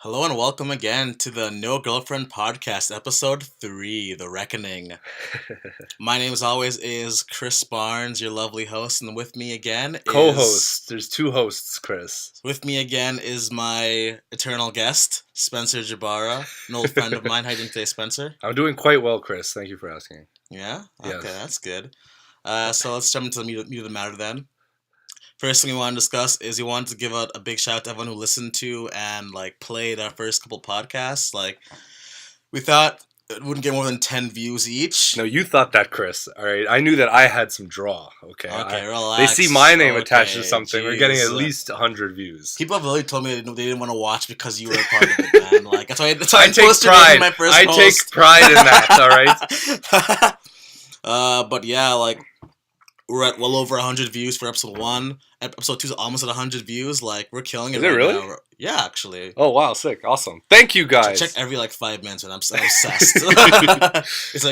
Hello and welcome again to the No Girlfriend Podcast, Episode 3, The Reckoning. My name, as always, is Chris Barnes, your lovely host, and with me again Co-host. There's two hosts, Chris. With me again is my eternal guest, Spencer Jabara, an old friend of mine. How are you doing today, Spencer? I'm doing quite well, Chris. Thank you for asking. Yeah? Yes. Okay, that's good. So let's jump into the meat of the matter then. First thing we want to discuss is we wanted to give out a big shout out to everyone who listened to and played our first couple podcasts. We thought it wouldn't get more than 10 views each. No, you thought that, Chris. All right, I knew that I had some draw. Okay, relax. They see my name attached to something. We're getting at least 100 views. People have literally told me they didn't want to watch because you were a part of it, man. That's why I take pride. My first post. Take pride in that. All right. But yeah, we're at well over 100 views for episode 1. Episode 2 is almost at 100 views. We're killing it. Is it really? Now. Yeah, actually. Oh wow, sick, awesome. Thank you guys. Check every 5 minutes, and I'm obsessed. It's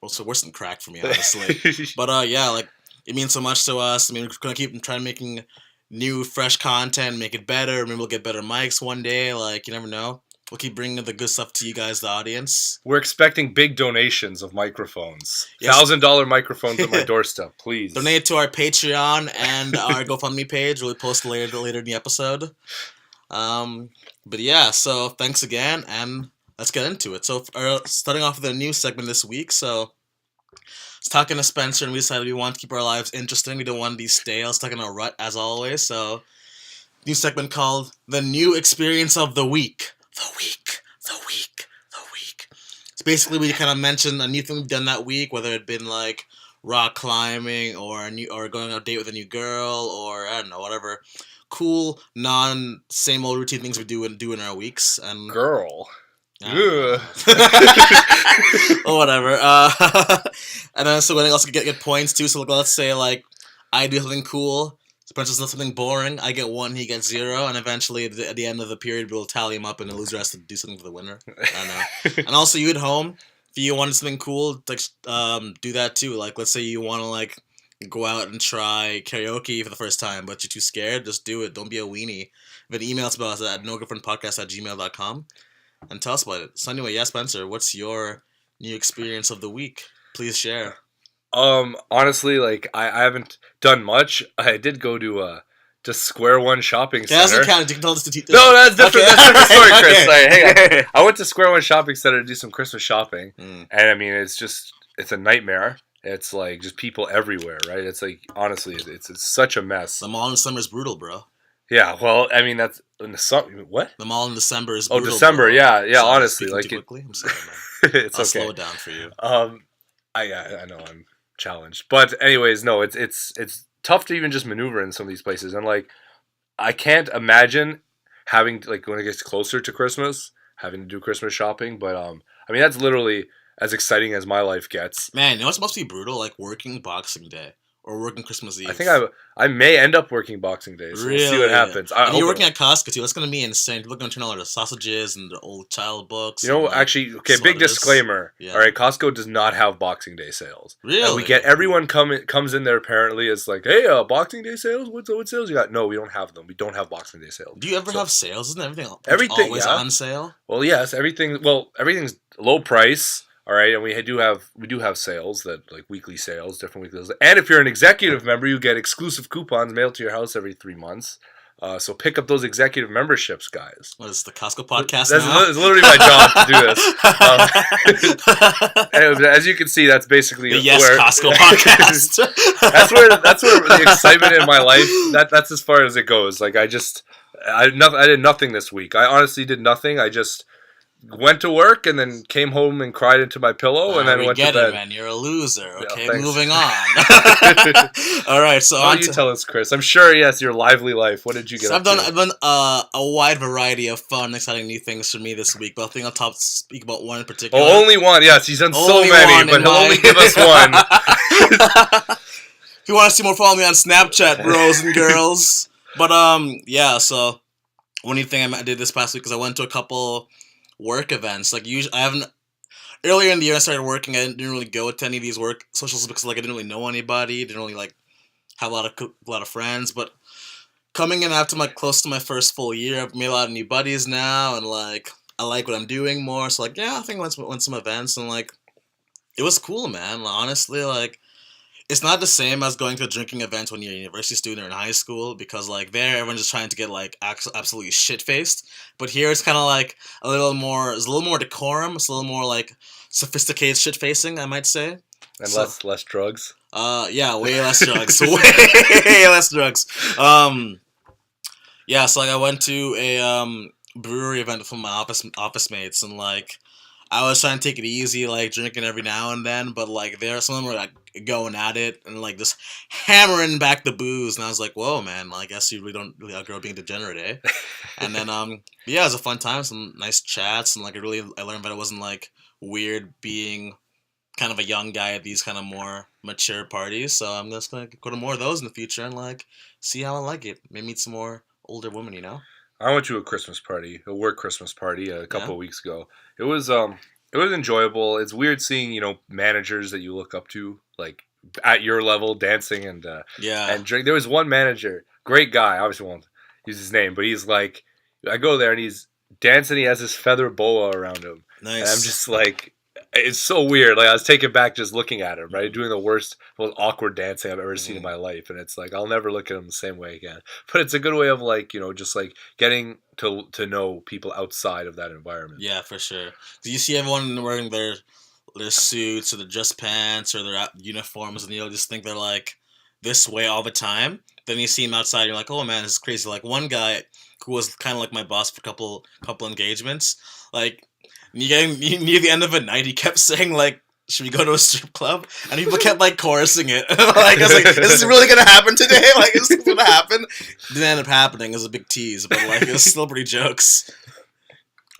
also worse than crack for me, honestly. But yeah, it means so much to us. I mean, we're gonna keep trying making new, fresh content, make it better. Maybe we'll get better mics one day. You never know. We'll keep bringing the good stuff to you guys, the audience. We're expecting big donations of microphones. Yes. $1,000 microphones at my doorstep, please. Donate to our Patreon and our GoFundMe page. We'll post later in the episode. But yeah, so thanks again, and let's get into it. So starting off with a new segment this week. So I was talking to Spencer, and we decided we want to keep our lives interesting. We don't want to be stale, stuck in a rut, as always. So new segment called The New Experience of the Week. The week. So basically, we kind of mention a new thing we've done that week, whether it been rock climbing or going on a date with a new girl, or I don't know, whatever cool same old routine things we do in our weeks. And girl, or whatever. And then so we also get points too. So let's say I do something cool. Spencer does something boring. I get 1, he gets 0, and eventually at the end of the period, we'll tally him up, and the loser has to do something for the winner. I know. And also, you at home, if you wanted something cool, do that too. Let's say you want to go out and try karaoke for the first time, but you're too scared. Just do it. Don't be a weenie. But email us about us at nogirlfriendpodcast@gmail.com and tell us about it. So anyway, yeah, Spencer, what's your new experience of the week? Please share. Honestly, I haven't done much. I did go to Square One shopping center. That doesn't count. You can tell us to No, that's different. Okay. That's a different story, Chris. Hey, I went to Square One shopping center to do some Christmas shopping, and I mean, it's a nightmare. It's just people everywhere, right? It's honestly, it's such a mess. The mall in December is brutal, bro. Yeah, well, I mean, that's in the summer. What? The mall in December is brutal. Oh, December, bro. Yeah. So honestly, too quickly. I'm sorry, man. It's I'll okay. slow it down for you. I know I'm challenged, but anyways, no, it's tough to even just maneuver in some of these places, and I can't imagine having when it gets closer to Christmas, having to do Christmas shopping. But I mean, that's literally as exciting as my life gets. Man, you know what's supposed to be brutal? Working Boxing Day or working Christmas Eve. I think I may end up working Boxing Day. So really? We'll see what happens. And you're working at Costco too. That's gonna be insane. People are gonna turn all the sausages and the old child books. You know, actually, okay. Big disclaimer. Yeah. All right, Costco does not have Boxing Day sales. Really? And we get everyone comes in there apparently. It's hey, Boxing Day sales. What sales you got? No, we don't have them. We don't have Boxing Day sales. Do you ever have sales? Isn't everything always on sale? Well, yes. Everything's low price. All right, and we do have sales that weekly sales, different weekly sales. And if you're an executive member, you get exclusive coupons mailed to your house every 3 months. So pick up those executive memberships, guys. What is the Costco podcast? That's literally my job to do this. Anyway, as you can see, that's basically the Costco podcast. that's where the excitement in my life. That's as far as it goes. I did nothing this week. I honestly did nothing. I just went to work and then came home and cried into my pillow and then went to bed. Man, you're a loser. Okay, yeah, moving on. All right, so why don't you tell us, Chris? I'm sure, yes, your lively life. What did you get? So I've done a wide variety of fun, exciting new things for me this week, but I think I'll speak about one in particular. Oh, only one. Yes, he's done so many, but he'll only give us one. If you want to see more, follow me on Snapchat, bros and girls. But yeah. So one new thing I did this past week is I went to a couple work events. Usually, I haven't. Earlier in the year, I started working. I didn't really go to any of these work socials because I didn't really know anybody. Didn't really have a lot of friends. But coming in after close to my first full year, I've made a lot of new buddies now, and like I like what I'm doing more. So like yeah, I think I went some events and like it was cool, man. Honestly, like it's not the same as going to a drinking event when you're a university student or in high school because like there everyone's just trying to get like absolutely shit faced. But here it's kind of like it's a little more decorum. It's a little more like sophisticated shit facing, I might say. And So less drugs. yeah, way less drugs, way less drugs. Yeah, so like I went to a brewery event with my office mates and like I was trying to take it easy, like drinking every now and then, but like there some of them were like going at it and like just hammering back the booze, and I was like, "Whoa, man! I guess you really don't really outgrow being degenerate, eh?" And then yeah, it was a fun time, some nice chats, and like I learned that it wasn't like weird being kind of a young guy at these kind of more mature parties. So I'm just gonna go to more of those in the future and like see how I like it. Maybe meet some more older women, you know? I went to a Christmas party, a work Christmas party, a Yeah. couple of weeks ago. It was enjoyable. It's weird seeing managers that you look up to like at your level dancing Yeah. and drink. There was one manager, great guy. Obviously won't use his name, but he's like, I go there and he's dancing. He has this feather boa around him, and I'm Nice. just like, it's so weird. Like I was taken back just looking at him, right, doing the worst, most awkward dancing I've ever seen in Mhm. my life, and it's like I'll never look at him the same way again. But it's a good way of like just like getting to know people outside of that environment. Yeah, for sure. 'Cause you see everyone wearing their suits or their dress pants or their uniforms, and you'll just think they're like this way all the time. Then you see them outside, you're like, oh man, this is crazy. Like one guy who was kind of like my boss for a couple engagements, like near the end of the night, he kept saying like. Should we go to a strip club? And people kept like chorusing it. Like I was like, "Is this really gonna happen today? Like, is this gonna happen?" Didn't end up happening. It was a big tease, but like, it was still pretty jokes.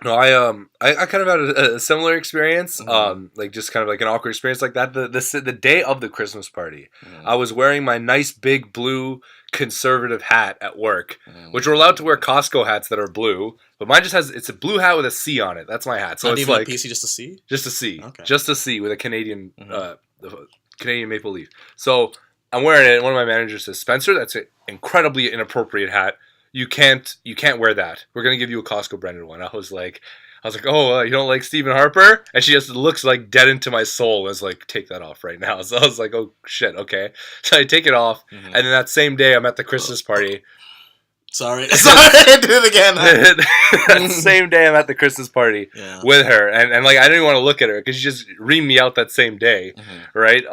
No, I kind of had a similar experience, Mhm. like just kind of like an awkward experience like that. The day of the Christmas party, Mhm. I was wearing my nice big blue conservative hat at work, Mhm. which we're allowed to wear Costco hats that are blue, but mine just it's a blue hat with a C on it. That's my hat, so Not it's even a like PC, just a C. just a C, Okay. just a C with a Canadian Mhm. the Canadian maple leaf. So I'm wearing it, and one of my managers says, "Spencer, that's an incredibly inappropriate hat. You can't wear that. We're gonna give you a Costco branded one." I was like, "Oh, you don't like Stephen Harper?" And she just looks like dead into my soul and was like, "Take that off right now." So I was like, "Oh shit, okay." So I take it off, Mhm. and then that same day I'm at the Christmas party. Sorry, sorry, I did it again. That same day I'm at the Christmas party Yeah. with her, and like I didn't even want to look at her because she just reamed me out that same day, Mhm. right?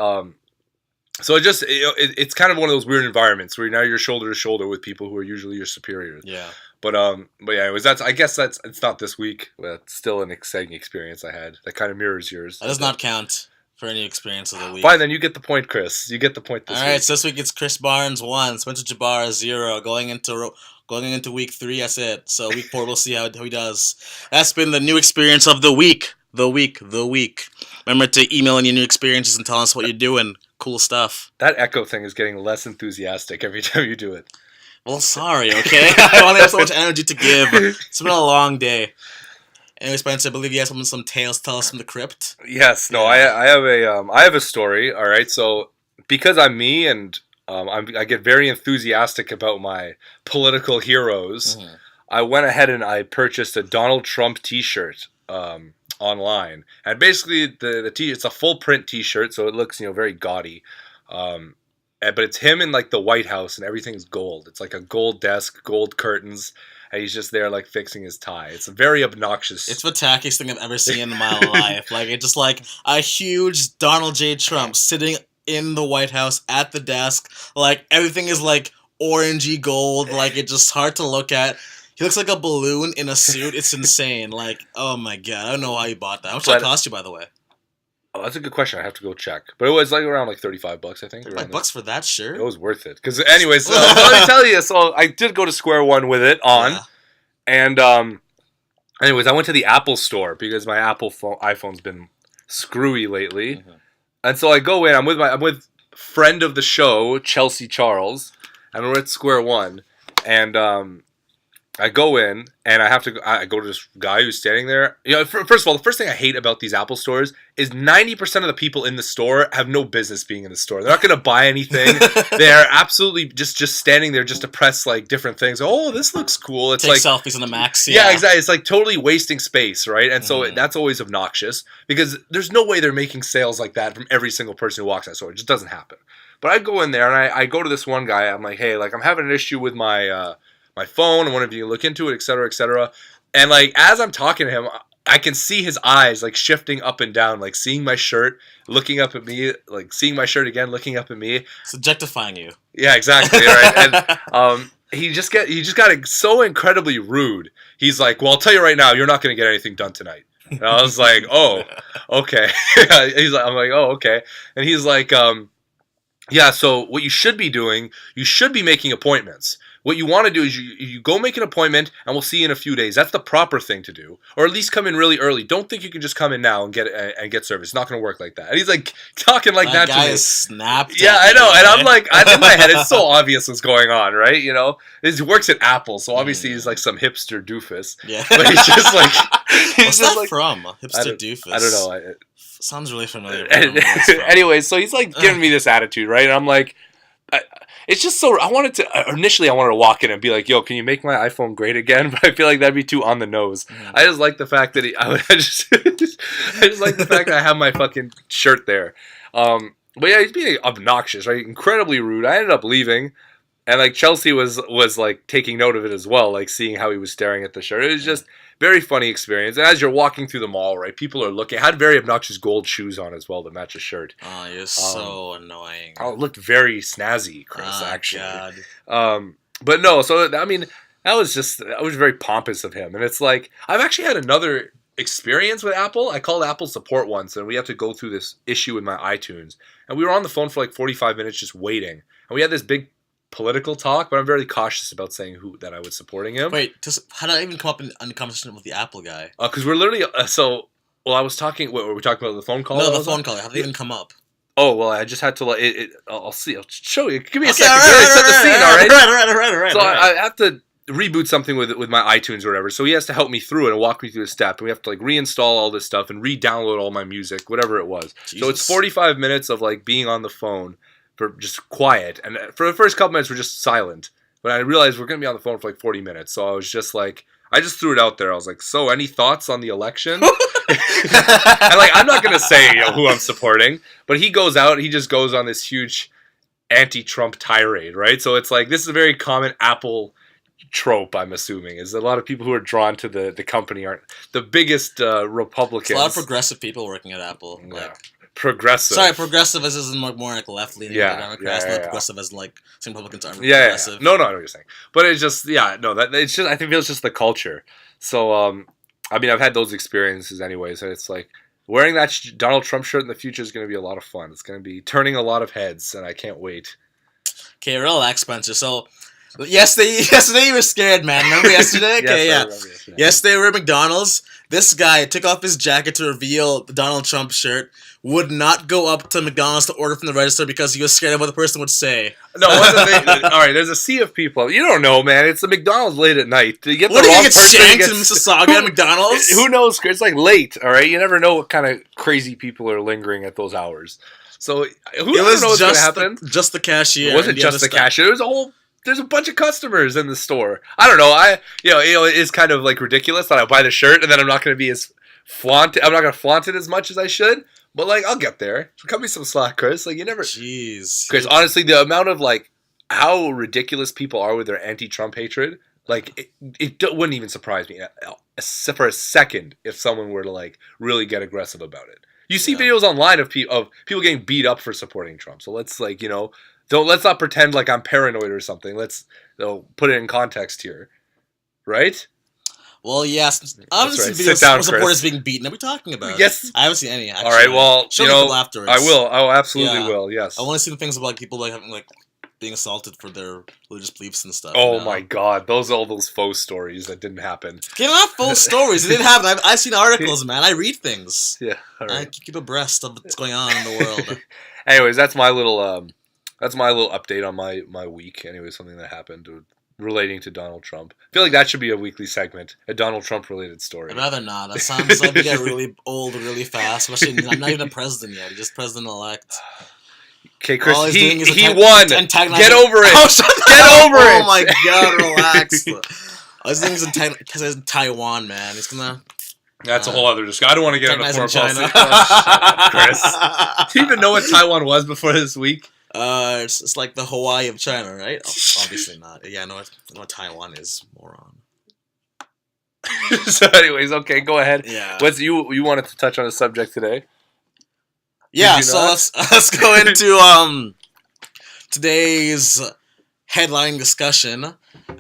So it's kind of one of those weird environments where now you're shoulder to shoulder with people who are usually your superiors. Yeah. But yeah, I guess it's not this week, but it's still an exciting experience I had that kind of mirrors yours. That does not count for any experience of the week. Fine, then you get the point, Chris. You get the point this All right, week. so this week it's Chris Barnes 1, Spencer Jabbar 0. Going into week 3, that's it. So week 4, we'll see how he does. That's been the new experience of the week. The week. Remember to email in your new experiences and tell us what you're doing. Cool stuff. That echo thing is getting less enthusiastic every time you do it. Well, sorry, okay? I only have so much energy to give. It's been a long day. Anyway, Spencer, I believe you have some tales to tell us from the crypt. Yes, no, Yeah. I have a story. All right, so because I'm me and I get very enthusiastic about my political heroes, Mhm. I went ahead and I purchased a Donald Trump T-shirt online, and basically it's a full print T-shirt, so it looks very gaudy, but it's him in like the White House, and everything's gold. It's like a gold desk, gold curtains, and he's just there like fixing his tie. It's very obnoxious. It's the tackiest thing I've ever seen in my life. Like, it's just like a huge Donald J. Trump sitting in the White House at the desk. Like, everything is like orangey gold. Like, it's just hard to look at. He looks like a balloon in a suit. It's insane. Like, oh my god. I don't know how you bought that. How much did that cost you, by the way? Oh, that's a good question. I have to go check. But it was like around like $35, I think. $35 for that shirt? It was worth it. Because anyways, let me tell you. So I did go to square one with it on. Yeah. And anyways, I went to the Apple store because my iPhone's been screwy lately. Mhm. And so I go in. I'm with friend of the show, Chelsea Charles, and we're at Square One. And I go in and I go to this guy who's standing there. You know, first of all, the first thing I hate about these Apple stores is 90% of the people in the store have no business being in the store. They're not going to buy anything. They're absolutely just standing there just to press like different things. Oh, this looks cool. It's Take like selfies on the Max. yeah, exactly. It's like totally wasting space, right? And so that's always obnoxious because there's no way they're making sales like that from every single person who walks that store. It just doesn't happen. But I go in there and I go to this one guy. I'm like, hey, like I'm having an issue with my my phone. I wonder if you can look into it, et cetera, et cetera. And like as I'm talking to him, I can see his eyes like shifting up and down, like seeing my shirt, looking up at me, like seeing my shirt again, looking up at me. Subjectifying you. Yeah, exactly. Right. And he just got so incredibly rude. He's like, well, I'll tell you right now, you're not going to get anything done tonight. And I was like, oh, okay. I'm like, oh, okay. And he's like, yeah, so what you should be doing, you should be making appointments. What you want to do is you go make an appointment, and we'll see you in a few days. That's the proper thing to do. Or at least come in really early. Don't think you can just come in now and get service. It's not going to work like that. And he's like talking like that to me. That guy is snapped. Yeah, I know. And I'm like, in my head, it's so obvious what's going on, right? You know, he works at Apple, so obviously he's like some hipster doofus. Yeah. But he's just like, what's that like, from? Hipster doofus. I don't know. Sounds really familiar. Anyway, so he's like giving me this attitude, right? And I'm like, it's just so. Initially I wanted to walk in and be like, yo, can you make my iPhone great again? But I feel like that'd be too on the nose. I just like the fact that I just like the fact that I have my fucking shirt there. But yeah, he's being obnoxious, right? Incredibly rude. I ended up leaving. And like Chelsea was like taking note of it as well, like seeing how he was staring at the shirt. It was just very funny experience. And as you're walking through the mall, right, people are looking. I had very obnoxious gold shoes on as well to match a shirt. Oh, you're so annoying. Oh, it looked very snazzy, Chris. Actually. God. But no. So I mean, that was very pompous of him. And it's like I've actually had another experience with Apple. I called Apple support once, and we had to go through this issue with my iTunes. And we were on the phone for like 45 minutes just waiting. And we had this big political talk, but I'm very cautious about saying that I was supporting him. Wait, how did I even come up in the conversation with the Apple guy? Because we're literally I was talking. What were we talking about? The phone call? No, the phone call. How did it even come up? Oh well, I just had to like it. I'll see. I'll show you. Give me a second. All right. So I have to reboot something with my iTunes or whatever. So he has to help me through it and walk me through the step. And we have to like reinstall all this stuff and re-download all my music, whatever it was. Jesus. So it's 45 minutes of like being on the phone. For just quiet, and for the first couple minutes we're just silent. But I realized we're gonna be on the phone for like 40 minutes, so I was just like, I just threw it out there. I was like, so any thoughts on the election? And like, I'm not gonna say who I'm supporting, but he just goes on this huge anti-Trump tirade, right? So it's like this is a very common Apple trope. I'm assuming is a lot of people who are drawn to the company aren't the biggest Republicans. There's a lot of progressive people working at Apple. Yeah. Like. Progressive. Sorry, progressive as in more like left leaning. Yeah, Democrats, not progressive as like some Republicans aren't progressive. Yeah. No, I know what you're saying. But it's just it's just I think it's just the culture. So I mean I've had those experiences anyways, and it's like wearing that Donald Trump shirt in the future is going to be a lot of fun. It's going to be turning a lot of heads, and I can't wait. Okay, relax, Spencer. So yesterday you were scared, man. Remember yesterday? Okay, yes, I remember yesterday. Yesterday we were at McDonald's. This guy took off his jacket to reveal the Donald Trump shirt. Would not go up to McDonald's to order from the register because he was scared of what the person would say. No, all right. There's a sea of people. You don't know, man. It's a McDonald's late at night. You get what do you get shanked in Mississauga at McDonald's? Who knows? It's like late. All right, you never know what kind of crazy people are lingering at those hours. So who knows what's going to happen? Just the cashier. It wasn't just the cashier. There's a bunch of customers in the store. I don't know. It is kind of like ridiculous that I buy the shirt and then I'm not going to be as flaunted. I'm not going to flaunt it as much as I should. But like I'll get there. Cut me some slack, Chris. Like you never. Jeez. Chris, honestly, the amount of like how ridiculous people are with their anti-Trump hatred, like it wouldn't even surprise me for a second if someone were to like really get aggressive about it. You see videos online of people getting beat up for supporting Trump. So let's like let's not pretend like I'm paranoid or something. Let's put it in context here, right? Well, yes. Obviously, videos of supporters being beaten. What are we talking about? Yes. I haven't seen any, actually. All right, well, show me afterwards. I will. I absolutely will, yes. I want to see the things about people like having, like, being assaulted for their religious beliefs and stuff. Oh, my God. All those faux stories that didn't happen. They're not faux stories. It didn't happen. I've seen articles, man. I read things. Yeah, all right. I keep abreast of what's going on in the world. Anyways, that's my little update on my week. Anyway, something that happened. relating to Donald Trump. I feel like that should be a weekly segment, a Donald Trump related story. I'd rather not. That sounds like we get really old really fast. Especially, I'm not even a president yet. He's just president-elect. Okay, Chris, All he's he doing is won. Get over it. Get over it. Oh my god, relax. All he's doing is because he's in Taiwan, man. He's gonna... That's a whole other discussion. I don't want to get into foreign China. policy. Chris. Do you even know what Taiwan was before this week? It's like the Hawaii of China, right? Oh, obviously not. Yeah, I know what Taiwan is, moron. So, anyways, okay, go ahead. Yeah. What's you wanted to touch on a subject today? Yeah. So let's go into today's headline discussion.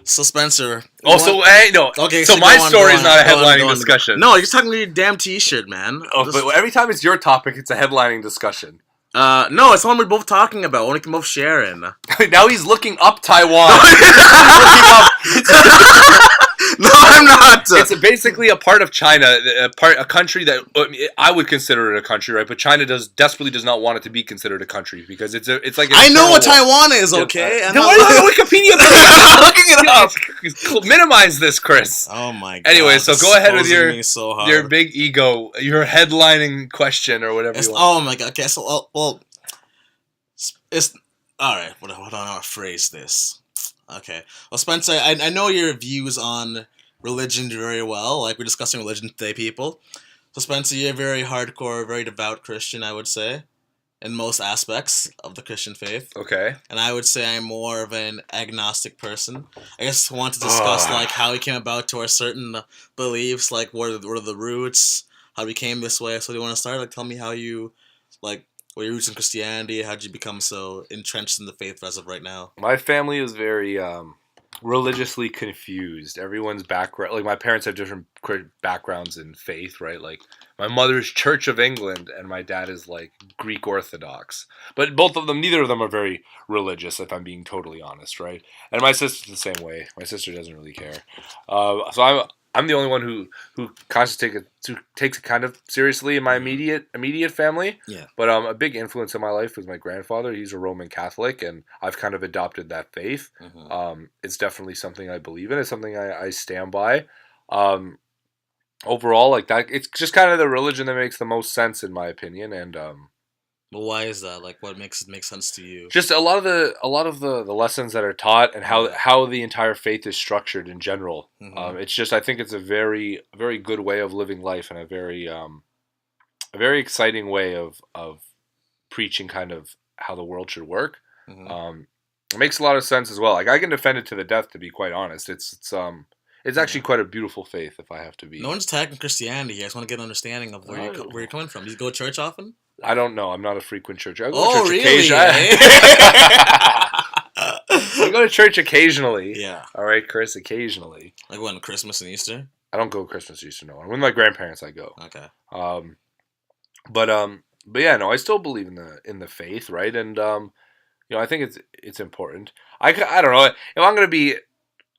So Spencer. Hey, no. Okay. So my story is not a headlining discussion. No, you're just talking to your damn T-shirt, man. But every time it's your topic, it's a headlining discussion. No, it's the one we're both talking about. One we can both share in. Now he's looking up Taiwan. No, I'm not. It's basically a part of China, a country that I would consider it a country, right? But China desperately does not want it to be considered a country because it's like. I know what Taiwan is, okay? Then why are you Wikipedia? Looking it up. Minimize this, Chris. Oh my god. Anyway, so go ahead with your big ego, your headlining question or whatever you want. Oh my god. Okay, so well, it's all right. What do I want to phrase this? Okay. Well, Spencer, I know your views on religion very well. Like, we're discussing religion today, people. So, Spencer, you're a very hardcore, very devout Christian, I would say, in most aspects of the Christian faith. Okay. And I would say I'm more of an agnostic person. I just want to discuss, like, how we came about to our certain beliefs, like, what are the roots, how we came this way. So, do you want to start? Like, tell me how you, like, what are your roots in Christianity? How did you become so entrenched in the faith as of right now? My family is very religiously confused. Everyone's background, like my parents have different backgrounds in faith, right? Like my mother's Church of England and my dad is like Greek Orthodox. But neither of them are very religious, if I'm being totally honest, right? And my sister's the same way. My sister doesn't really care. So I'm the only one who constantly takes it kind of seriously in my immediate family. Yeah. But a big influence in my life was my grandfather. He's a Roman Catholic, and I've kind of adopted that faith. Mm-hmm. It's definitely something I believe in. It's something I stand by. Overall, like that, it's just kind of the religion that makes the most sense in my opinion. And well, why is that? Like, what makes it make sense to you? Just a lot of the lessons that are taught and how the entire faith is structured in general. Mm-hmm. It's just I think it's a very very good way of living life and a very exciting way of preaching kind of how the world should work. Mm-hmm. It makes a lot of sense as well. Like I can defend it to the death, to be quite honest. It's actually quite a beautiful faith, if I have to be. No one's attacking Christianity here. I just want to get an understanding of where you're coming from. Do you go to church often? I don't know. I'm not a frequent church. I go to church really? occasionally. I go to church occasionally. Yeah. All right, Chris, occasionally. Like when, Christmas and Easter? I don't go Christmas, Easter, no. With my grandparents, I go. Okay. But yeah, no, I still believe in the faith, right? And I think it's important. I don't know if I'm gonna be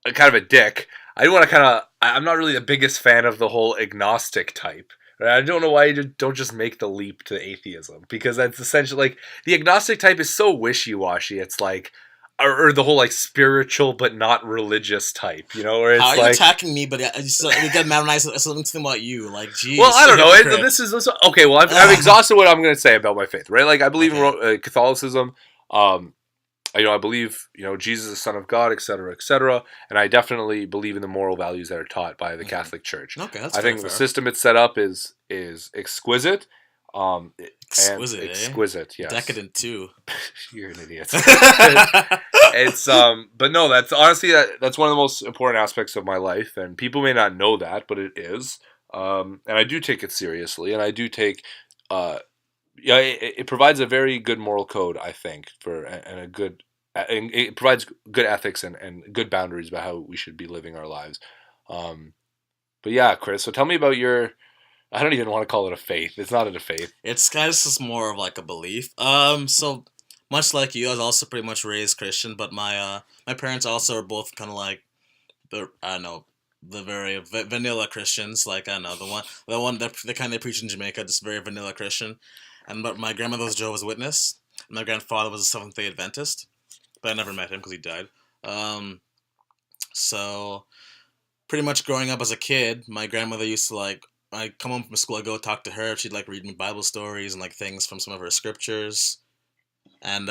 kind of a dick. I'm not really the biggest fan of the whole agnostic type. I don't know why you don't just make the leap to atheism, because that's essentially like the agnostic type is so wishy-washy. It's like, or the whole like spiritual but not religious type, where it's how are like, you attacking me? But you get mad when I say something about you, like, geez. Well, I don't know. This is okay. Well, I've exhausted what I'm going to say about my faith, right? Like I believe in Catholicism. I believe, Jesus is the Son of God, etc., etc., and I definitely believe in the moral values that are taught by the Catholic Church. Okay, that's I think the system it's set up is exquisite. Exquisite, yes. Decadent too. You're an idiot. It's but no, that's honestly that's one of the most important aspects of my life, and people may not know that, but it is. And I do take it seriously, and I do take it provides a very good moral code, I think, and it provides good ethics and good boundaries about how we should be living our lives. But yeah, Chris, so tell me about I don't even want to call it a faith. It's not a faith. It's kind of just more of like a belief. So much like you, I was also pretty much raised Christian, but my parents also are both kind of like the very vanilla Christians. Like I don't know the one that the kind they preach in Jamaica, just very vanilla Christian. But my grandmother was a Jehovah's Witness. My grandfather was a Seventh-day Adventist, but I never met him because he died. So pretty much growing up as a kid, my grandmother used to like. I come home from school, I go talk to her. She'd like read me Bible stories and like things from some of her scriptures, and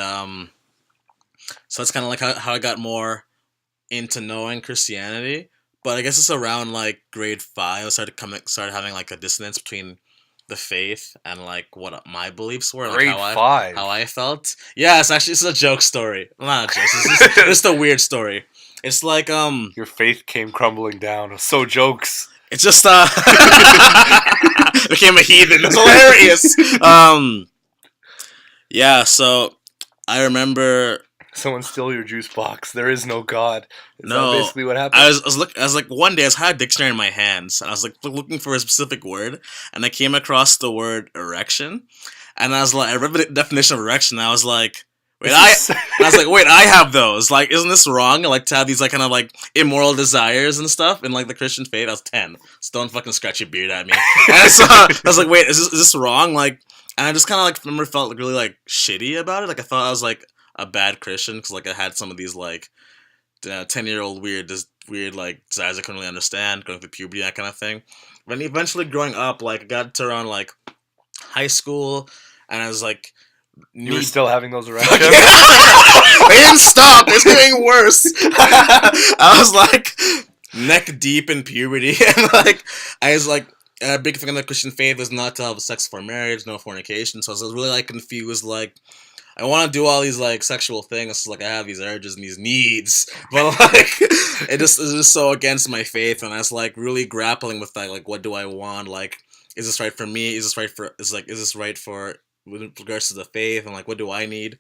so that's kind of like how I got more into knowing Christianity. But I guess it's around like grade 5 I started having like a dissonance between the faith and like what my beliefs were, like Grade five. how I felt. Yeah, it's a joke story. Well, not a joke. It's just a weird story. It's like Your faith came crumbling down. So jokes. it's just became a heathen. It's hilarious. Yeah. So I remember. Someone steal your juice box. There is no God. Is No, that basically what happened? I was like one day I had a dictionary in my hands and I was like looking for a specific word and I came across the word erection and I was like I read the definition of erection and I was like wait I have those, like isn't this wrong, like to have these like kind of like immoral desires and stuff in like the Christian faith. I was 10, so don't fucking scratch your beard at me. And so I was like, wait, is this wrong, like, and I just kind of like remember felt like really like shitty about it, like I thought I was like a bad Christian because like I had some of these like 10-year-old weird like desires I couldn't really understand, going through puberty, that kind of thing. But eventually growing up, like I got to around like high school, and I was like, you were still having those erections? They didn't stop. It's getting worse. I was like neck deep in puberty, and like I was like a big thing in the Christian faith is not to have sex before marriage, no fornication. So I was really like confused, like. I want to do all these like sexual things, so, like I have these urges and these needs, but like it's just so against my faith, and I was like really grappling with that. Like, what do I want? Like, is this right for me? Is this right for with regards to the faith? And like, what do I need?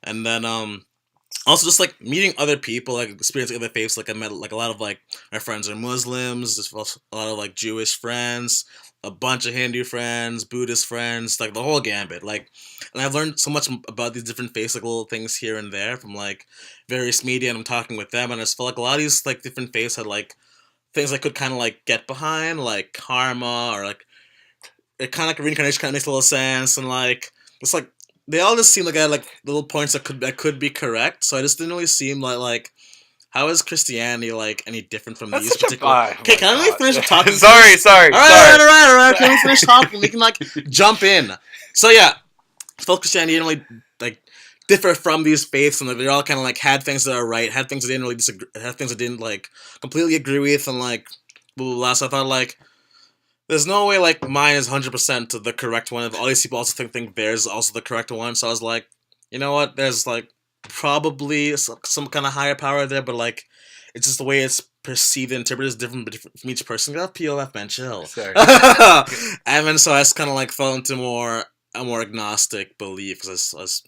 And then also just like meeting other people, like experiencing other faiths. Like I met like a lot of like my friends are Muslims. There's also a lot of like Jewish friends, a bunch of Hindu friends, Buddhist friends, like the whole gambit. Like, and I've learned so much about these different faiths, like little things here and there from like various media, and I'm talking with them, and I just felt like a lot of these like different faiths had like things I could kind of like get behind, like karma, or like it kind of like reincarnation kind of makes a little sense, and like it's like they all just seem like I had like little points that could be correct. So I just didn't really seem like how is Christianity like any different from That's these such a particular? Okay, can I really finish talking? Sorry. All right. Can we finish talking? We can like jump in. So yeah, I felt Christianity didn't really like differ from these faiths, and like, they all kind of like had things that are right, had things that didn't really disagree, had things that didn't like completely agree with, and like blah blah blah. So I thought like. There's no way like mine is 100% the correct one. If all these people also think theirs is also the correct one, so I was like, you know what? There's like probably some kind of higher power there, but like it's just the way it's perceived and interpreted is different from each person. Got POF, man, chill. Sorry. And then so I just kind of like fell into a more agnostic belief because I was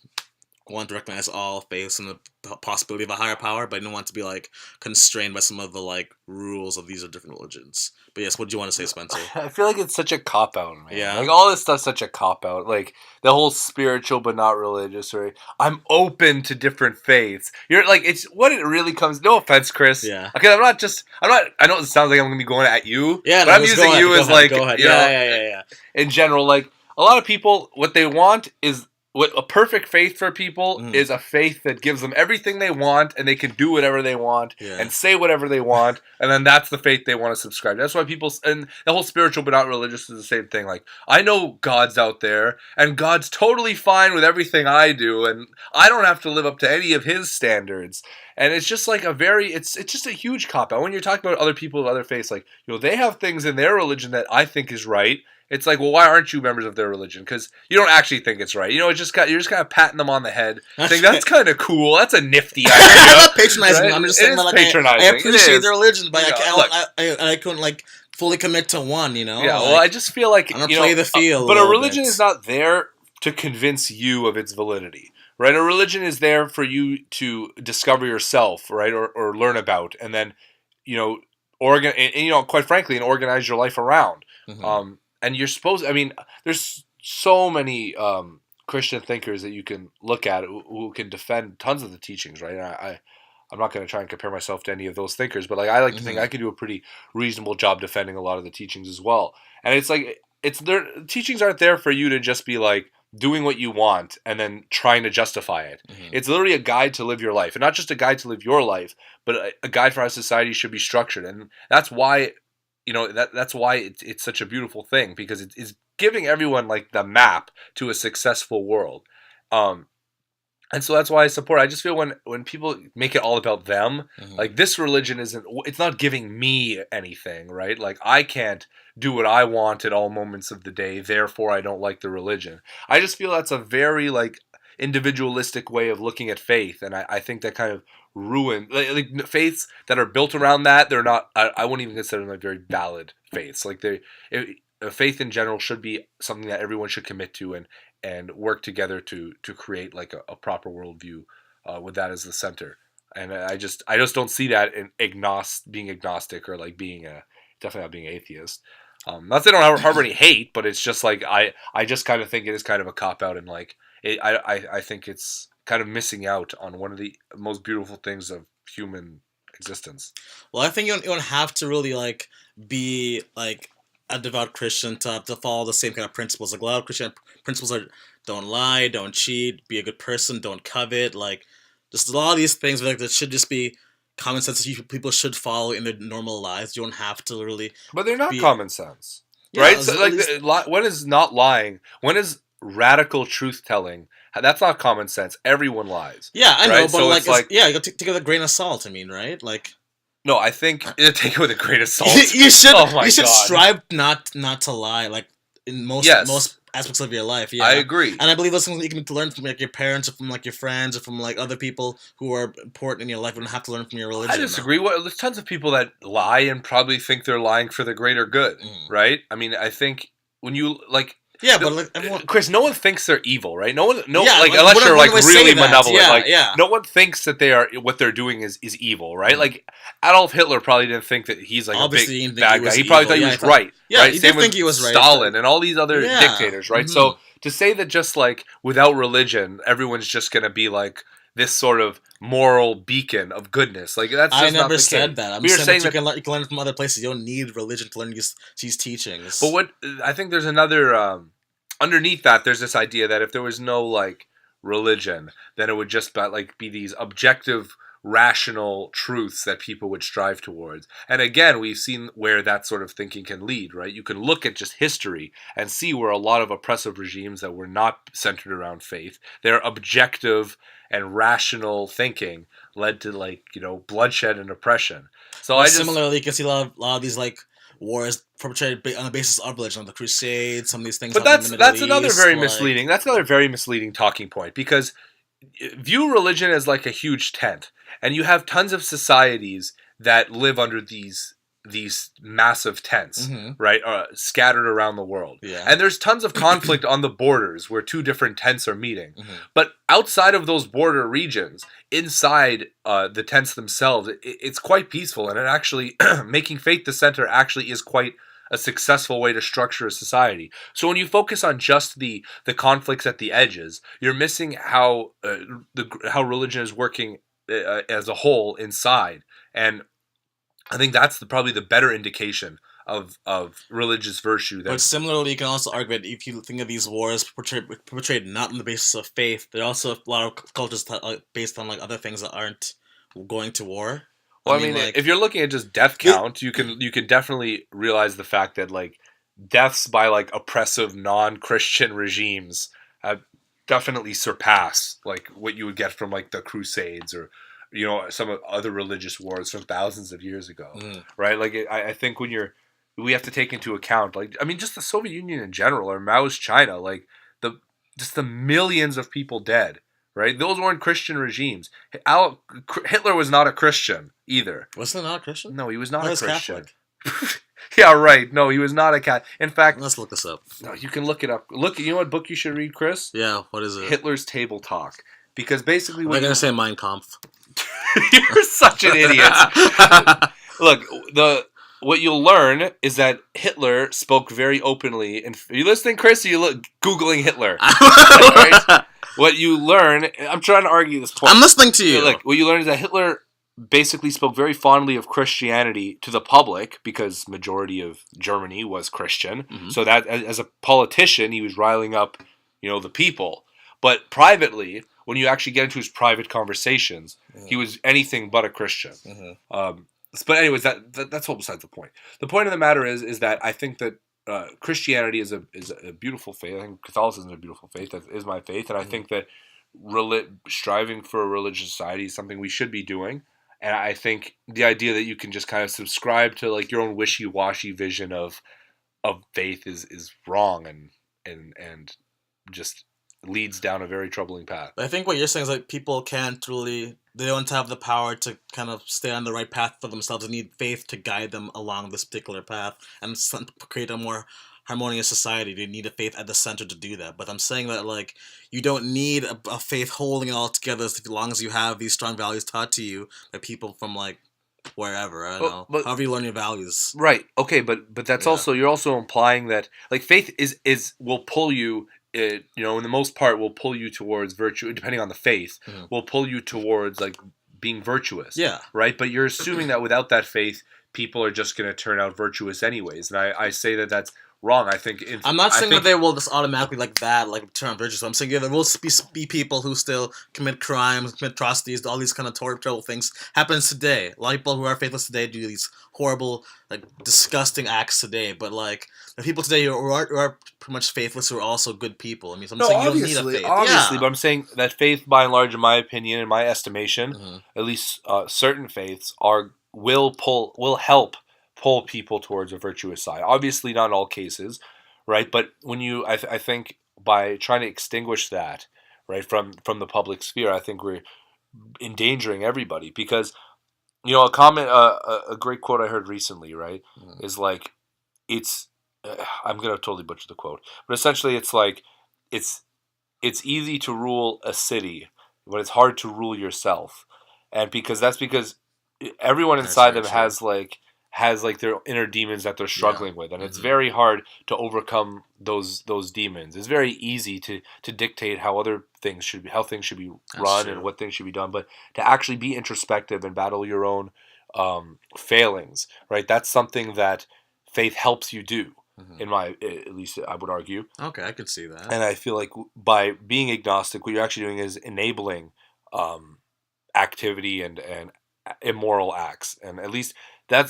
wanted to recognize all faiths and the possibility of a higher power, but I didn't want to be like constrained by some of the like rules of these are different religions. But yes, what do you want to say, Spencer? I feel like it's such a cop out, man. Yeah. Like all this stuff's such a cop out. Like the whole spiritual but not religious, or I'm open to different faiths. You're like it's what it really comes. No offense, Chris. Yeah. Okay, I'm not. I know it sounds like I'm gonna be going at you. Yeah, but no, I'm using you as like go ahead. You know, Yeah. in general, like a lot of people, what they want is. What a perfect faith for people is a faith that gives them everything they want and they can do whatever they want and say whatever they want, and then that's the faith they want to subscribe to. That's why people, and the whole spiritual but not religious is the same thing. Like, I know God's out there and God's totally fine with everything I do and I don't have to live up to any of his standards. And it's just like it's just a huge cop out. When you're talking about other people of other faiths, like, you know, they have things in their religion that I think is right. It's like, well, why aren't you members of their religion? Because you don't actually think it's right. You know, you're just kind of patting them on the head, saying that's kind of cool. That's a nifty idea. I'm not patronizing. Right? I'm just saying that like I appreciate their religion, but I couldn't like fully commit to one. You know? Yeah. Like, well, I just feel like I'm gonna play the field. But a religion is not there to convince you of its validity. Right? A religion is there for you to discover yourself, right, or learn about, and then, you know, quite frankly, and organize your life around. Mm-hmm. And you're supposed. I mean, there's so many Christian thinkers that you can look at who can defend tons of the teachings, right? And I'm not going to try and compare myself to any of those thinkers, but like I like to think I can do a pretty reasonable job defending a lot of the teachings as well. And it's like their teachings aren't there for you to just be like, doing what you want and then trying to justify it. Mhm. It's literally a guide to live your life, and not just a guide to live your life, but a guide for how society should be structured. And that's why, that's why it's such a beautiful thing, because it's giving everyone like the map to a successful world. And so that's why I support. I just feel when people make it all about them, Mhm. like this religion it's not giving me anything, right? Like I can't do what I want at all moments of the day, therefore I don't like the religion. I just feel that's a very like individualistic way of looking at faith, and I think that kind of ruin like faiths that are built around that. They're not. I wouldn't even consider them like very valid faiths. Like faith in general should be something that everyone should commit to and work together to create like a proper worldview with that as the center. And I just don't see that in being agnostic or like being definitely not being atheist. Not that I don't harbor any hate, but it's just like I just kind of think it is kind of a cop out, and like I think it's kind of missing out on one of the most beautiful things of human existence. Well, I think you don't have to really like be like a devout Christian to follow the same kind of principles. Like a lot of Christian principles are don't lie, don't cheat, be a good person, don't covet. Like just a lot of these things like that should just be common sense that people should follow in their normal lives. You don't have to really. But they're not be, common sense, yeah, right? So like when is not lying? When is radical truth telling? That's not common sense. Everyone lies. Yeah, I know, right? but So like yeah, you got to take it with a grain of salt. I mean, right? Like. No, I think take it with a grain of salt. you should. Oh my you should God. strive not to lie. Like in most aspects of your life. Yeah, I agree. And I believe those things you can learn from like your parents or from like your friends or from like other people who are important in your life. You don't have to learn from your religion. I disagree. There's tons of people that lie and probably think they're lying for the greater good, right? I mean, I think when you like. Yeah, but like everyone, Chris, no one thinks they're evil, right? No, like like, unless you're like really malevolent, yeah. No one thinks that what they're doing is evil, right? Like Adolf Hitler probably didn't think that he's like obviously a big bad guy. He probably thought he was right. Yeah, right? he did think he was right. Stalin and all these other dictators, right? Mm-hmm. So to say that just like without religion, everyone's just gonna be like this sort of moral beacon of goodness, like that's just I never not the said case. that. I'm saying that you can learn from other places. You don't need religion to learn these teachings. But what I think there's another. Underneath that, there's this idea that if there was no like religion, then it would just be these objective, rational truths that people would strive towards. And again, we've seen where that sort of thinking can lead, right? You can look at just history and see where a lot of oppressive regimes that were not centered around faith, their objective and rational thinking led to bloodshed and oppression. So similarly, you can see a lot of these like wars perpetrated on the basis of religion, the Crusades, some of these things. But that's another very misleading. That's another very misleading talking point, because view religion as like a huge tent, and you have tons of societies that live under these massive tents, right, scattered around the world. Yeah. And there's tons of conflict on the borders where two different tents are meeting. But outside of those border regions, inside the tents themselves, it's quite peaceful, and it actually making faith the center actually is quite a successful way to structure a society. So when you focus on just the conflicts at the edges, you're missing how religion is working as a whole inside. And I think that's probably the better indication of religious virtue. But similarly, you can also argue that if you think of these wars perpetrated not on the basis of faith, there are also a lot of cultures based on like other things that aren't going to war. Well, I mean, if you're looking at just death count, you can definitely realize the fact that like deaths by like oppressive non-Christian regimes definitely surpass like what you would get from like the Crusades or some other religious wars from thousands of years ago, right? Like I think we have to take into account like I mean just the Soviet Union in general or Mao's China, like the millions of people dead. Right, those weren't Christian regimes. Hitler was not a Christian either. Wasn't he not a Christian? No, he was not a Christian. Catholic. Yeah, right. No, he was not a Catholic. In fact, let's look this up. No, you can look it up. You know what book you should read, Chris? Yeah, what is it? Hitler's Table Talk. Because basically, I'm gonna say Mein Kampf. You're such an idiot. Look, what you'll learn is that Hitler spoke very openly. And are you listening, Chris? Or are you Googling Hitler? Right? What you learn, I'm trying to argue this point. I'm listening to you. Look, what you learn is that Hitler basically spoke very fondly of Christianity to the public because majority of Germany was Christian. So that as a politician, he was riling up the people. But privately, when you actually get into his private conversations, he was anything but a Christian. But anyways, that's all besides the point. The point of the matter is that I think that Christianity is a beautiful faith. I think Catholicism is a beautiful faith. That is my faith, and I think that striving for a religious society is something we should be doing. And I think the idea that you can just kind of subscribe to like your own wishy-washy vision of faith is wrong and just leads down a very troubling path. I think what you're saying is like people they don't have the power to kind of stay on the right path for themselves. They need faith to guide them along this particular path and create a more harmonious society. They need a faith at the center to do that. But I'm saying that like you don't need a faith holding it all together as long as you have these strong values taught to you by people from like wherever. I don't know. But, however you learn your values. Right. Okay, but that's also, you're also implying that like faith will pull you, in the most part, will pull you towards virtue, depending on the faith, will pull you towards like being virtuous. Yeah. Right? But you're assuming that without that faith, people are just going to turn out virtuous anyways. And I say that that's wrong. I think I'm not saying that they will just automatically like that, like turn virtuous. I'm saying there will be people who still commit crimes, commit atrocities, all these kind of terrible things happens today. A lot of people who are faithless today do these horrible, like disgusting acts today. But like the people today who are pretty much faithless who are also good people. I mean, so I'm saying you don't need a faith. Obviously, but I'm saying that faith, by and large, in my opinion, in my estimation, at least certain faiths will help pull people towards a virtuous side. Obviously, not in all cases, right? But when I think by trying to extinguish that, right, from the public sphere, I think we're endangering everybody. Because, a great quote I heard recently, right, is like, I'm gonna totally butcher the quote, but essentially it's like, it's easy to rule a city, but it's hard to rule yourself, and because everyone inside them has their inner demons that they're struggling with, and it's very hard to overcome those demons. It's very easy to dictate how things should be run and what things should be done, but to actually be introspective and battle your own failings, right? That's something that faith helps you do. At least I would argue. Okay, I could see that. And I feel like by being agnostic, what you're actually doing is enabling activity and immoral acts, and at least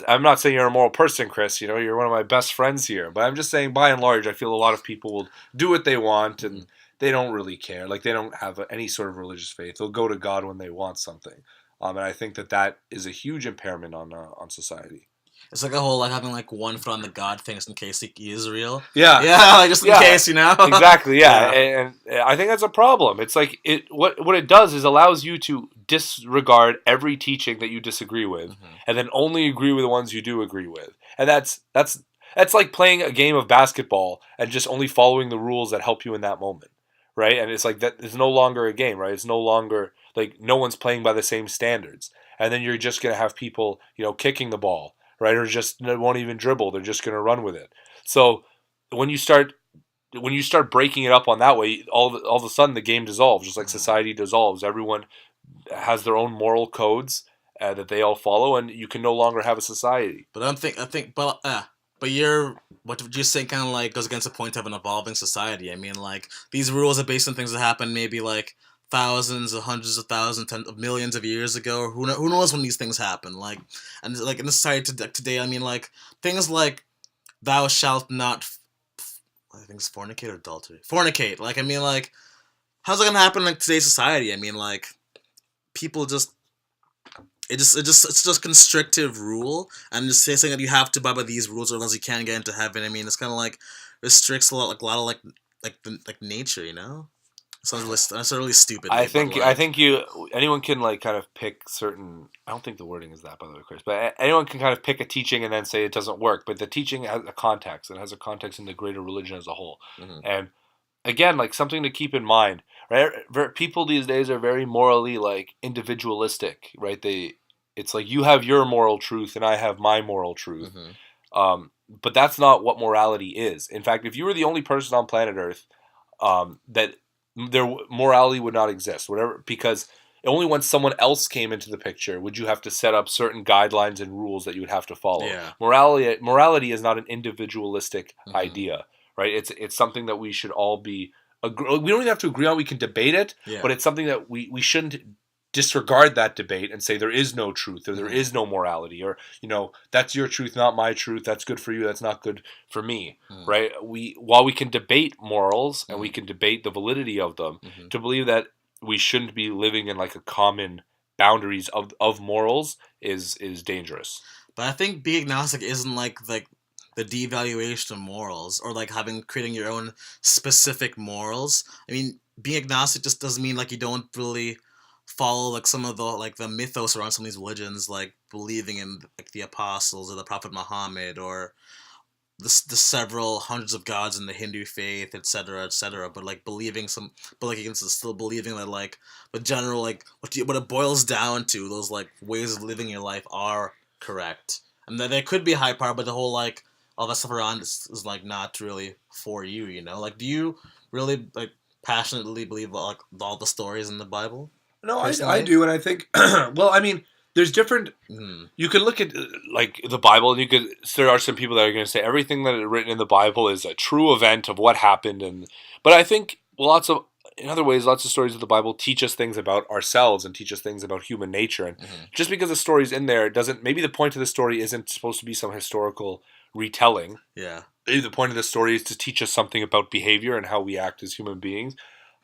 I'm not saying you're a moral person, Chris. You're one of my best friends here, but I'm just saying, by and large, I feel a lot of people will do what they want, and they don't really care. Like, they don't have any sort of religious faith. They'll go to God when they want something, and I think that is a huge impairment on society. It's like a whole like having like one foot on the God thing just in case he is real. Yeah, like just in case, Exactly. Yeah. And I think that's a problem. It's like what it does is allows you to disregard every teaching that you disagree with, and then only agree with the ones you do agree with. And that's like playing a game of basketball and just only following the rules that help you in that moment, right? And it's like that is no longer a game, right? It's no longer like no one's playing by the same standards, and then you're just gonna have people kicking the ball, right? Or just won't even dribble. They're just going to run with it. So when you start breaking it up on that way, all of a sudden the game dissolves, just like society dissolves. Everyone has their own moral codes that they all follow, and you can no longer have a society. But but what you're saying kind of like goes against the point of an evolving society. I mean, like these rules are based on things that happened maybe like thousands or hundreds of thousands, tens of millions of years ago, or who knows when these things happen. Like, and like in the society today, I mean, like things like "thou shalt not," I think it's fornicate or adultery. Fornicate. Like, I mean, like, how's it gonna happen in like, today's society? I mean, like, people it's just constrictive rule, and just saying that you have to abide by these rules or else you can't get into heaven. I mean, it's kind of like restricts a lot of nature, Sounds really stupid. I think anyone can like kind of pick certain. I don't think the wording is that, by the way, Chris. But anyone can kind of pick a teaching and then say it doesn't work. But the teaching has a context. It has a context in the greater religion as a whole. And again, like something to keep in mind, right? People these days are very morally like individualistic, right? It's like you have your moral truth and I have my moral truth. But that's not what morality is. In fact, if you were the only person on planet Earth, that their morality would not exist, because only when someone else came into the picture would you have to set up certain guidelines and rules that you would have to follow. Yeah. Morality is not an individualistic idea, right? It's something that we should all be we don't even have to agree on. We can debate it, Yeah. but it's something that we shouldn't disregard that debate and say there is no truth or there is no morality, or that's your truth, not my truth. That's good for you. That's not good for me, right? While we can debate morals and we can debate the validity of them, to believe that we shouldn't be living in like a common boundaries of morals is dangerous. But I think being agnostic isn't like the devaluation of morals, or like creating your own specific morals. I mean, being agnostic just doesn't mean like you don't really follow like some of the mythos around some of these religions, like believing in like the apostles or the Prophet Muhammad, or the several hundreds of gods in the Hindu faith, etc., etc. But like you can still believing that like the general like what it boils down to, those like ways of living your life are correct, and that there could be a high power, but the whole like all that stuff around is like not really for you. Like, do you really like passionately believe like all the stories in the Bible? No, I do, and I think well, I mean, there's different. You could look at like the Bible, and there are some people that are going to say everything that is written in the Bible is a true event of what happened, but I think in other ways, lots of stories of the Bible teach us things about ourselves and teach us things about human nature. And just because the story's in there doesn't. Maybe the point of the story isn't supposed to be some historical retelling. Yeah. Maybe the point of the story is to teach us something about behavior and how we act as human beings.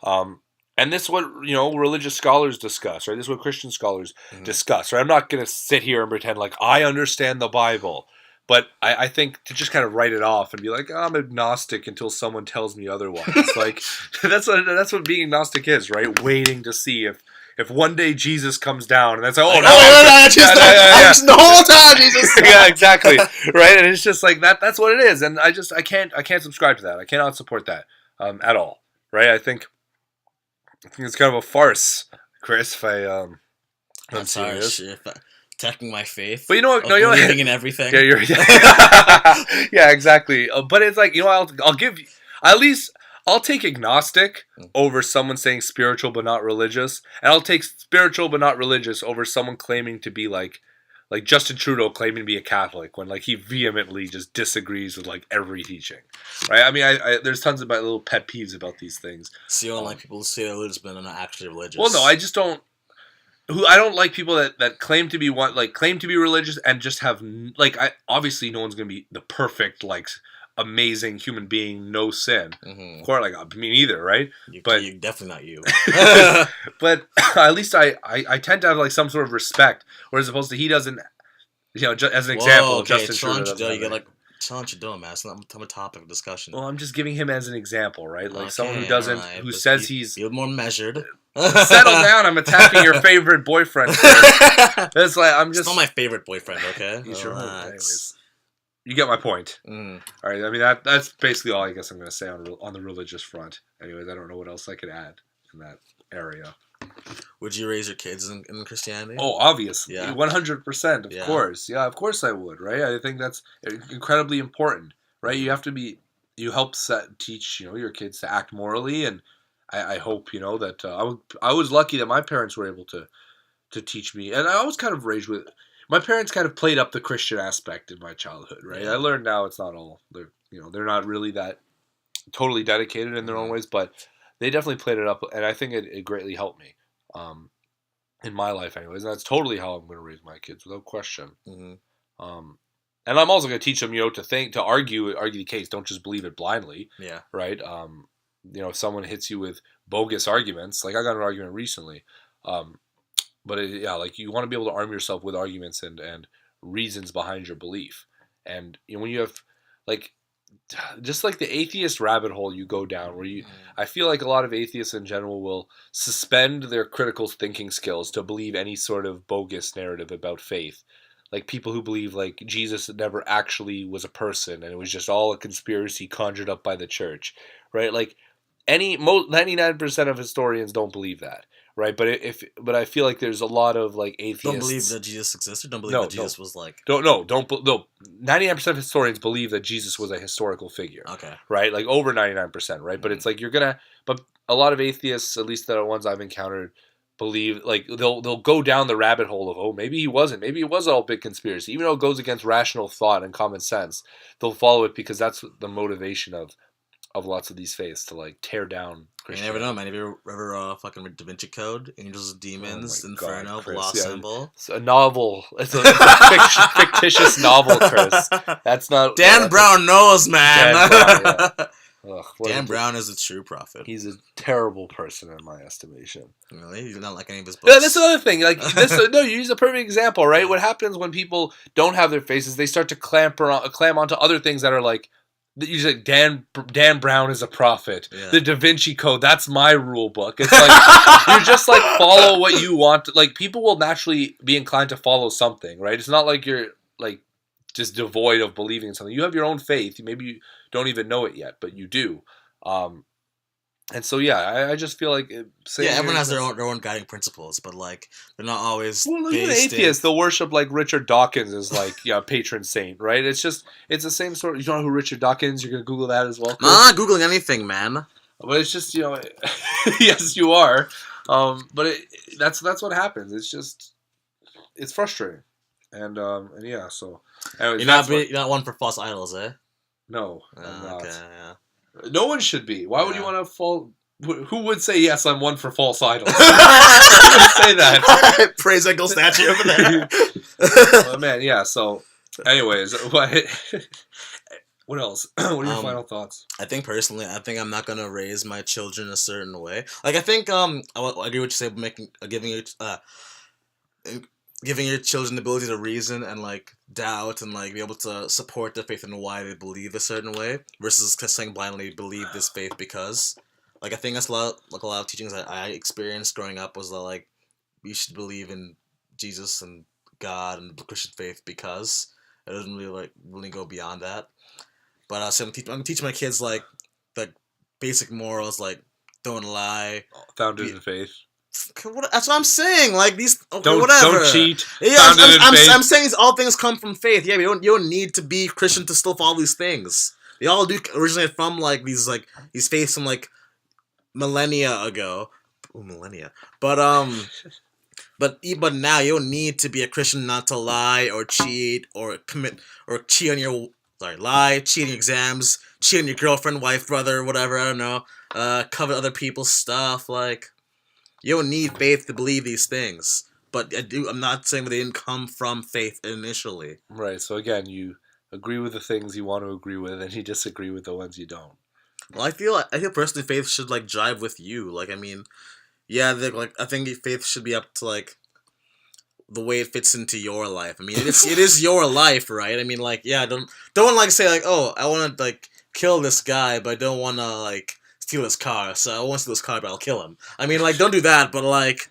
And this is what, religious scholars discuss, right? This is what Christian scholars discuss, right? I'm not going to sit here and pretend like I understand the Bible. But I think to just kind of write it off and be like, I'm agnostic until someone tells me otherwise. Like, that's what being agnostic is, right? Waiting to see if one day Jesus comes down and that's like, the whole time Jesus. Yeah, exactly. Right? And it's just like that's what it is. And I can't subscribe to that. I cannot support that at all. Right? I think it's kind of a farce, Chris, if I'm serious. Attacking my faith. But you know what? No, believing in everything. Yeah, yeah, exactly. But it's like, I'll give you, at least I'll take agnostic over someone saying spiritual but not religious, and I'll take spiritual but not religious over someone claiming to be like Justin Trudeau claiming to be a Catholic when like he vehemently just disagrees with like every teaching, right? I mean, I there's tons of little pet peeves about these things. So you don't like people who say they're religious but are not actually religious? Well, no, I just don't. I don't like people that claim to be religious and just have obviously no one's gonna be the perfect like amazing human being, no sin. Of course, like me neither, right? But you definitely not you. But at least I tend to have like some sort of respect, whereas opposed to he doesn't. As an example, okay, Justin Trudeau. You get like. Tell what you're doing, man. It's not a topic of discussion. Well, I'm just giving him as an example, right? Like someone who doesn't, who says he's more measured. Settle down! I'm attacking your favorite boyfriend. It's like I'm just. It's not my favorite boyfriend, okay? He's your home. Anyways, you get my point. All right. I mean that's basically all I guess I'm going to say on the religious front. Anyways, I don't know what else I could add in that area. Would you raise your kids in Christianity? Oh, obviously. 100%. Of course. Yeah, of course I would, right? I think that's incredibly important, right? You have to you help teach, your kids to act morally, and I hope, that I was lucky that my parents were able to teach me. And I was kind of raised with, my parents kind of played up the Christian aspect in my childhood, right? Yeah. I learned now it's not all, they're not really that totally dedicated in their own ways, but they definitely played it up, and I think it greatly helped me in my life anyways. And that's totally how I'm going to raise my kids, without question. And I'm also going to teach them, to think, to argue the case. Don't just believe it blindly. Yeah. Right? If someone hits you with bogus arguments, like I got an argument recently, but you want to be able to arm yourself with arguments and reasons behind your belief. And when you have, just like the atheist rabbit hole you go down, where I feel like a lot of atheists in general will suspend their critical thinking skills to believe any sort of bogus narrative about faith. Like people who believe like Jesus never actually was a person and it was just all a conspiracy conjured up by the church, right? Like 99% of historians don't believe that, right? But I feel like there's a lot of like atheists. Don't believe that Jesus existed. Don't believe that Jesus was like. Don't. 99% of historians believe that Jesus was a historical figure. Okay. Right, like over 99%, right? But it's like but a lot of atheists, at least the ones I've encountered, believe like they'll go down the rabbit hole of maybe he wasn't, maybe it was all big conspiracy, even though it goes against rational thought and common sense. They'll follow it because that's the motivation of of lots of these faiths to like tear down You Christianity. never know, man. Have you ever fucking read Da Vinci Code, Angels and Demons, Oh my Inferno, God, The Chris. Lost Yeah, Symbol? it's a novel. It's a fictitious novel, Chris. That's not Dan Brown knows, man. Dan Brown, yeah. Ugh, Dan Brown is a true prophet. He's a terrible person in my estimation. Really? You not like any of his books? Yeah, that's another thing. Like this, no, you use a perfect example, right? What happens when people don't have their faces? They start to clam onto other things that are like, you like Dan Brown is a prophet. Yeah. The Da Vinci Code, that's my rule book. It's like you just like follow what you want. Like people will naturally be inclined to follow something, right? It's not like you're like just devoid of believing in something. You have your own faith. Maybe you don't even know it yet, but you do. And so, yeah, I just feel like... everyone has their own guiding principles, but, like, they're not always Well, even atheists, they'll worship, like, Richard Dawkins as, like, patron saint, right? It's just... It's the same sort of... You don't know who Richard Dawkins? You're going to Google that as well? No, I'm not Googling anything, man. But it's just, yes, you are. But that's what happens. It's just... It's frustrating. And yeah, so... Anyways, you're not one for false idols, eh? No, I'm not. Okay, yeah. No one should be. Why would you want to fall? Who would say yes? I'm one for false idols. Who would say that? Praise Eagle statue over there. Oh man, yeah. So, anyways, what else? What are your final thoughts? I think personally, I'm not gonna raise my children a certain way. Like I think I agree with what you say about giving your children the ability to reason and like doubt and like be able to support their faith and why they believe a certain way versus just saying blindly believe this faith because like I think that's a lot of teachings that I experienced growing up was that like you should believe in Jesus and God and the Christian faith because it doesn't really go beyond that. But so I'm teaching my kids like the basic morals like don't lie, founded in faith. That's what I'm saying. Like these, okay, don't cheat. Yeah, I'm saying these all things come from faith. Yeah, you don't need to be Christian to still follow these things. They all do originate from like these faiths from like millennia ago. Ooh, millennia. But now you don't need to be a Christian not to lie or cheat or cheat on your lie, cheat on your exams, cheat on your girlfriend, wife, brother, whatever. I don't know. Covet other people's stuff like. You don't need faith to believe these things. But I'm not saying that they didn't come from faith initially. Right, so again, you agree with the things you want to agree with, and you disagree with the ones you don't. Well, I feel personally faith should, like, jive with you. Like, I mean, yeah, I think faith should be up to, like, the way it fits into your life. I mean, it is your life, right? I mean, like, yeah, don't like, say, like, oh, I want to, like, kill this guy, but I don't want to, like, steal his car, so I won't steal his car, but I'll kill him. I mean, like, don't do that, but, like,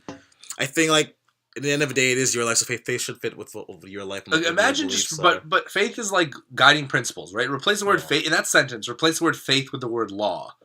I think, like, at the end of the day, it is your life, so faith should fit with your life. And imagine just, but faith is, like, guiding principles, right? Replace the word faith, in that sentence, replace the word faith with the word law,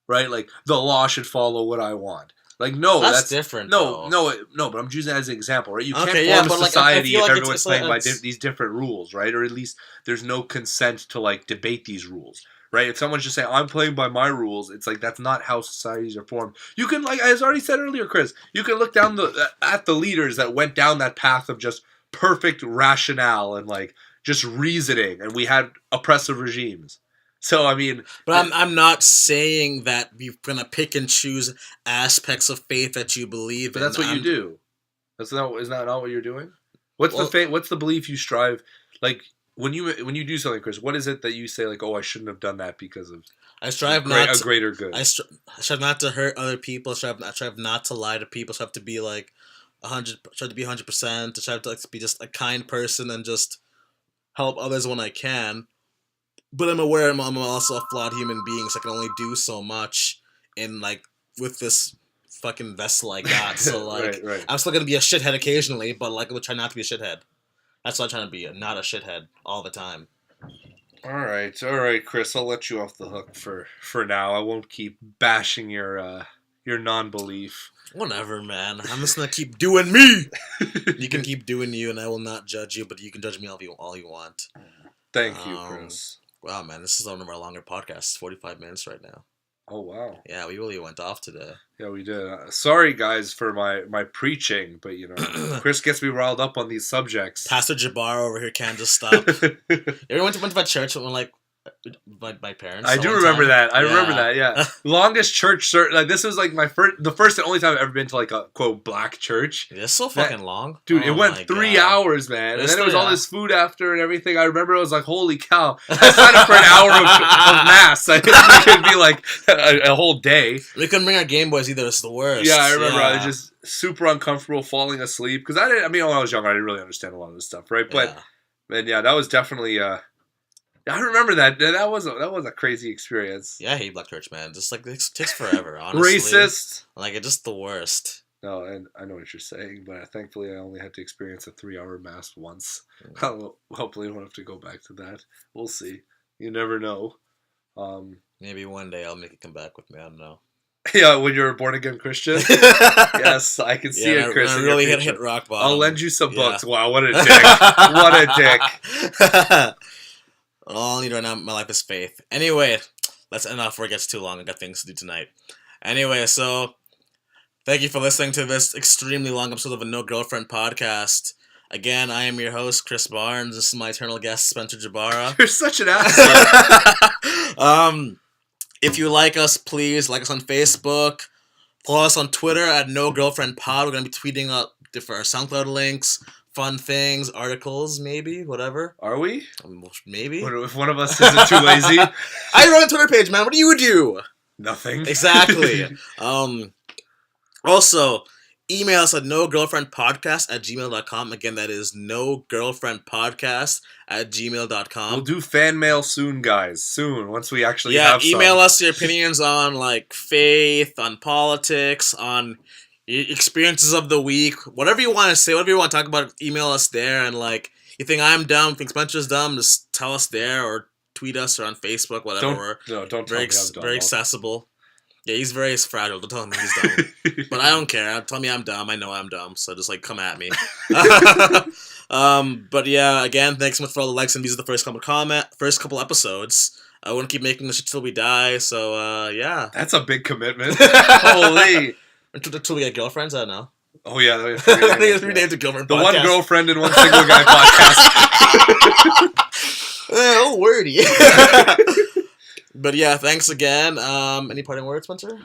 right? Like, the law should follow what I want. Like, no, that's different. No, but I'm using that as an example, right? You can't form a society if everyone's playing by these different rules, right? Or at least there's no consent to, like, debate these rules. Right? If someone's just saying, I'm playing by my rules, it's like, that's not how societies are formed. You can, like, as I already said earlier, Chris, you can look down at the leaders that went down that path of just perfect rationale and, like, just reasoning, and we had oppressive regimes. So, I mean... But I'm not saying that you're going to pick and choose aspects of faith that you believe in. But that's what you do. Isn't that not what you're doing? What's the belief you strive... Like... When you do something, Chris, what is it that you say like, oh, I shouldn't have done that because of a greater good? I strive not to hurt other people. I strive not to lie to people. I strive to be like 100%. I strive to be just a kind person and just help others when I can. But I'm aware I'm also a flawed human being, so I can only do so much in like with this fucking vessel I got. So like, right. I'm still gonna be a shithead occasionally, but like, I would try not to be a shithead. That's what I'm trying to be, not a shithead all the time. All right, Chris. I'll let you off the hook for now. I won't keep bashing your non-belief. Whatever, man. I'm just gonna keep doing me. You can keep doing you, and I will not judge you, but you can judge me all you want. Thank you, Chris. Wow, man, this is one of our longer podcasts. 45 minutes right now. Oh, wow. Yeah, we really went off today. Yeah, we did. Sorry, guys, for my preaching, but, you know, Chris gets me riled up on these subjects. Pastor Jabbar over here can't just stop. You ever went to that church when, like, My parents. I do remember that. I remember that. Yeah, longest church. Like this was like the first and only time I've ever been to like a quote black church. It's so fucking long, dude. It went 3 hours, man, and then there was all this food after and everything. I remember I was like, holy cow! I signed up for an hour of mass. I didn't think it'd be like a whole day. We couldn't bring our Game Boys either. It's the worst. Yeah, I remember. I was just super uncomfortable falling asleep because I didn't. I mean, when I was younger, I didn't really understand a lot of this stuff, right? But man, yeah, that was definitely. I remember that. That was a crazy experience. Yeah, I hate black church, man. Just like it takes forever. Honestly, racist. Like it's just the worst. No, and I know what you're saying, but thankfully I only had to experience a 3-hour mass once. Hopefully I won't have to go back to that. We'll see. You never know. Maybe one day I'll make it come back with me. I don't know. Yeah, when you're a born again Christian. Yes, I can see it, Chris. I really hit rock bottom. I'll lend you some books. Wow, what a dick! What a dick! All I need right now in my life is faith. Anyway, that's enough before it gets too long. I got things to do tonight. Anyway, so thank you for listening to this extremely long episode of a No Girlfriend podcast. Again, I am your host, Chris Barnes. This is my eternal guest, Spencer Jabara. You're such an asshole. If you like us, please like us on Facebook. Follow us on Twitter at No Girlfriend Pod. We're going to be tweeting out different SoundCloud links, fun things, articles, maybe, whatever. Are we? Maybe. What if one of us isn't too lazy? I run a Twitter page, man. What do you do? Nothing. Exactly. Also, email us at nogirlfriendpodcast@gmail.com. Again, that is nogirlfriendpodcast@gmail.com. We'll do fan mail soon, guys. Soon, once we actually have some. Email us your opinions on, like, faith, on politics, on experiences of the week, whatever you want to say, whatever you want to talk about, email us there. And like, you think I'm dumb, think Spencer's dumb, just tell us there or tweet us or on Facebook, whatever. Don't tell very, me I'm dumb. very accessible. Yeah, he's very fragile. Don't tell him he's dumb. But I don't care. Tell me I'm dumb. I know I'm dumb. So just like come at me. But yeah, again, thanks so much for all the likes and views of the first couple episodes. I want to keep making this shit till we die. So yeah, that's a big commitment. Holy. Until we get girlfriends, I don't know. Oh yeah, I think it's renamed a girlfriend the podcast. One Girlfriend and One Single Guy podcast. Oh, wordy. But yeah, thanks again. Any parting words, Spencer?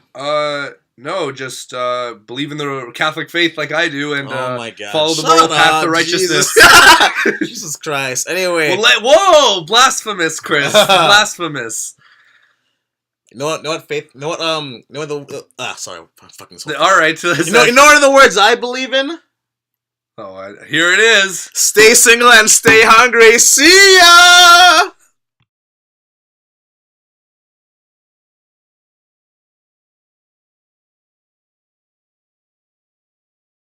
No, just believe in the Catholic faith like I do, and oh my God. follow the moral path to righteousness. Jesus Christ. Anyway, whoa, blasphemous, Chris, blasphemous. You know what? Faith. You know what? Sorry, I'm fucking. All right. So you know what are the words I believe in? Oh, here it is. Stay single and stay hungry. See ya.